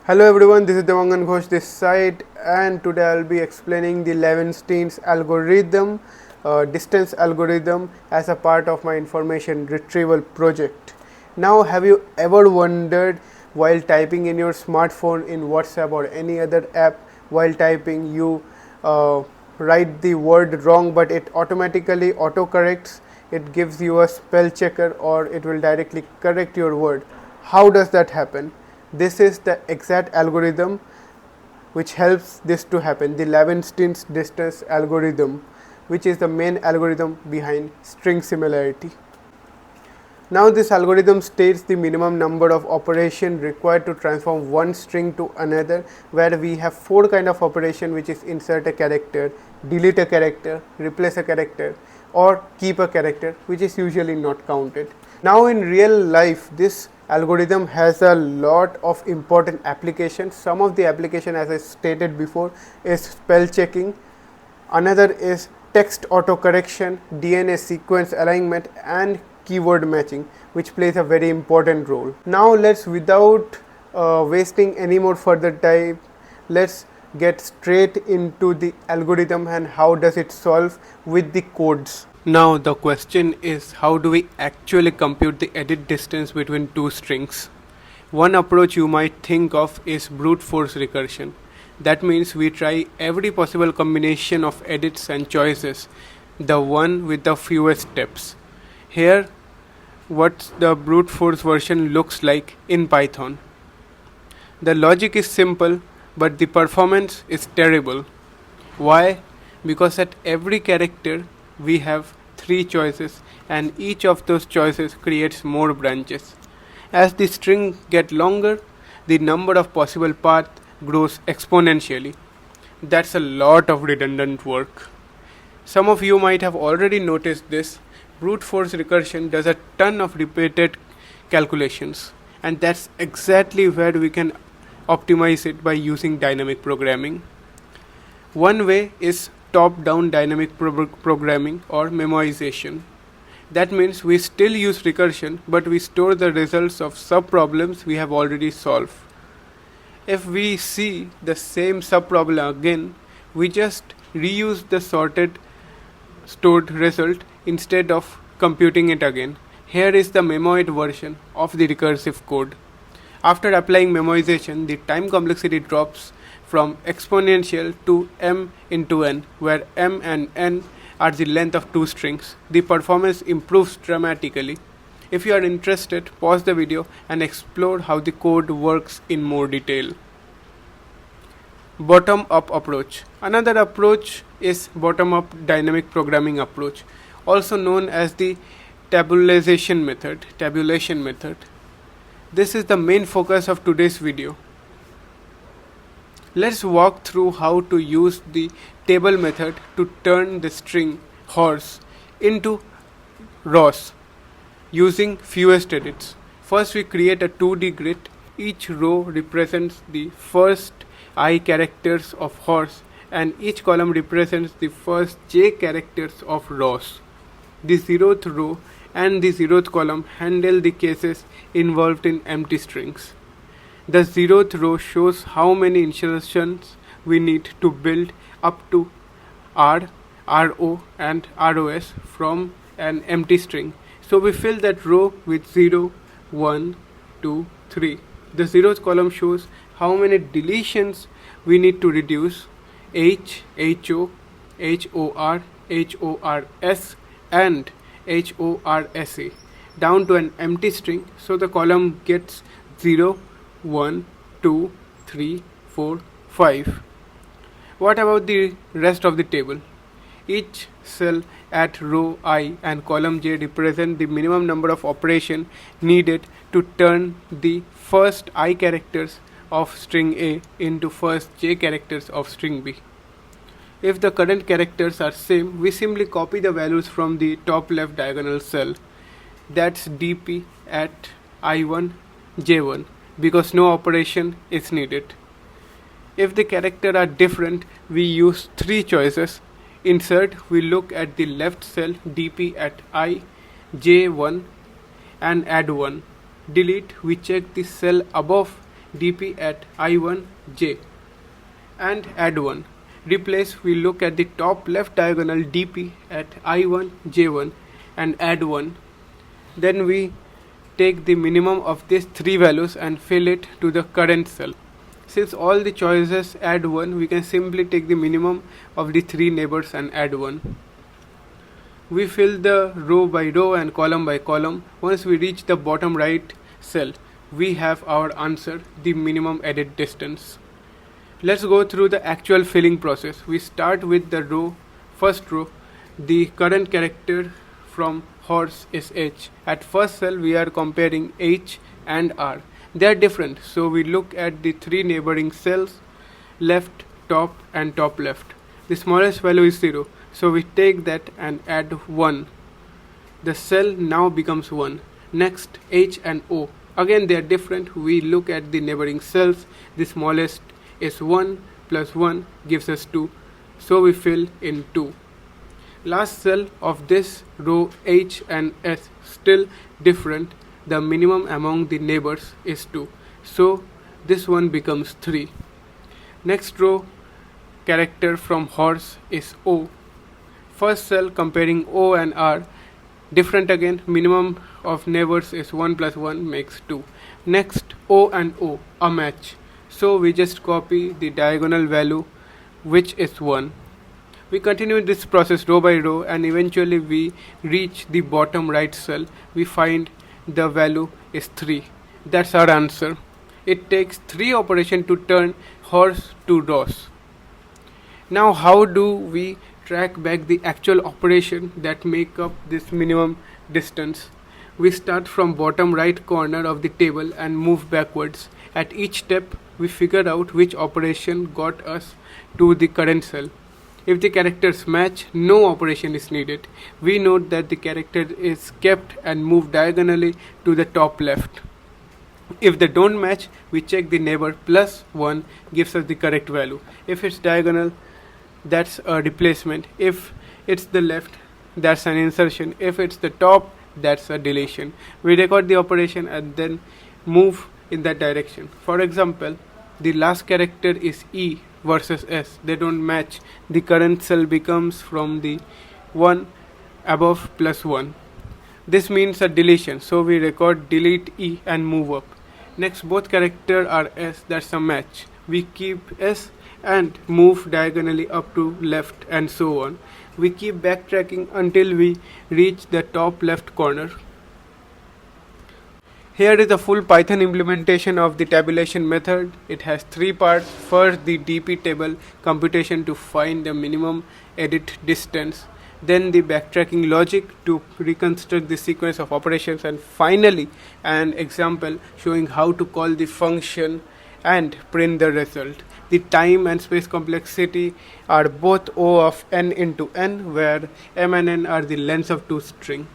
Hello everyone, this is Devangan Ghosh this side, and today I'll be explaining the Levenshtein's algorithm, distance algorithm, as a part of my information retrieval project. Now, have you ever wondered while typing in your smartphone in WhatsApp or any other app, while typing you write the word wrong, but it automatically autocorrects, it gives you a spell checker, or it will directly correct your word? How does that happen? This is the exact algorithm which helps this to happen, the Levenshtein Distance Algorithm, which is the main algorithm behind string similarity. Now this algorithm states the minimum number of operations required to transform one string to another, where we have four kind of operation, which is insert a character, delete a character, replace a character, or keep a character, which is usually not counted. Now in real life, this algorithm has a lot of important applications. Some of the application, as I stated before, is spell checking. Another is text autocorrection, DNA sequence alignment, and keyword matching, which plays a very important role. Now let's, without wasting any more further time, let's get straight into the algorithm and how does it solve with the codes. Now the question is, how do we actually compute the edit distance between two strings? One approach you might think of is brute force recursion. That means we try every possible combination of edits and choices, the one with the fewest steps. Here, what the brute force version looks like in Python. The logic is simple, but the performance is terrible. Why? Because at every character we have three choices, and each of those choices creates more branches. As the string gets longer, the number of possible paths grows exponentially. That's a lot of redundant work. Some of you might have already noticed this. Brute force recursion does a ton of repeated calculations, and that's exactly where we can optimize it by using dynamic programming. One way is top-down dynamic programming or memoization. That means we still use recursion, but we store the results of sub-problems we have already solved. If we see the same sub-problem again, we just reuse the stored result instead of computing it again. Here is the memoized version of the recursive code. After applying memoization, the time complexity drops from exponential to m into n, where m and n are the length of two strings. The performance improves dramatically. If you are interested, pause the video and explore how the code works in more detail. Bottom-up approach. Another approach is bottom-up dynamic programming approach, also known as the tabulation method. This is the main focus of today's video. Let's walk through how to use the table method to turn the string horse into Ross using fewest edits. First, we create a 2D grid. Each row represents the first I characters of horse, and each column represents the first j characters of Ross. The 0th row and the 0th column handle the cases involved in empty strings. The 0th row shows how many insertions we need to build up to R, RO and ROS from an empty string. So we fill that row with 0, 1, 2, 3. The 0th column shows how many deletions we need to reduce H, HO, HOR, HORS and HORSA down to an empty string, so the column gets 0, 1, 2, 3, 4, 5. What about the rest of the table? Each cell at row I and column j represent the minimum number of operations needed to turn the first I characters of string A into first j characters of string B. If the current characters are same, we simply copy the values from the top left diagonal cell. That's dp at I1, j1, because no operation is needed. If the characters are different, we use three choices. Insert, we look at the left cell dp at I, j1 and add 1. Delete, we check the cell above dp at I1 j and add 1. Replace, we look at the top left diagonal dp at I1 j1 and add 1. Then we take the minimum of these three values and fill it to the current cell. Since all the choices add 1, we can simply take the minimum of the three neighbors and add 1. We fill the row by row and column by column. Once we reach the bottom right cell, we have our answer, the minimum edit distance. Let's go through the actual filling process. We start with the first row. The current character from horse is H. At first cell we are comparing H and R. They are different, so we look at the three neighboring cells, left, top and top left. The smallest value is 0, so we take that and add 1. The cell now becomes 1. Next, H and O. Again they are different. We look at the neighboring cells. The smallest is 1 plus 1 gives us 2, so we fill in 2. Last cell of this row, H and S, still different. The minimum among the neighbors is 2, so this one becomes 3. Next row, character from horse is O. First cell comparing O and R, different again. Minimum of neighbors is 1 plus 1 makes 2. Next, O and O, a match, so we just copy the diagonal value, which is 1. We continue this process row by row and eventually we reach the bottom right cell. We find the value is 3. That's our answer. It takes 3 operations to turn horse to Ross. Now how do we track back the actual operation that make up this minimum distance? We start from bottom right corner of the table and move backwards. At each step we figure out which operation got us to the current cell. If the characters match, no operation is needed. We note that the character is kept and moved diagonally to the top left. If they don't match, we check the neighbor plus 1 gives us the correct value. If it's diagonal, that's a replacement. If it's the left, that's an insertion. If it's the top, that's a deletion. We record the operation and then move in that direction. For example, the last character is E versus S. They don't match. The current cell becomes from the one above plus 1. This means a deletion, so we record delete E and move up. Next, both characters are S, that's a match. We keep S and move diagonally up to left and so on. We keep backtracking until we reach the top left corner. Here is a full Python implementation of the tabulation method. It has 3 parts. First, the dp table computation to find the minimum edit distance. Then the backtracking logic to reconstruct the sequence of operations. And finally, an example showing how to call the function and print the result. The time and space complexity are both O of n into n, where m and n are the lengths of two strings.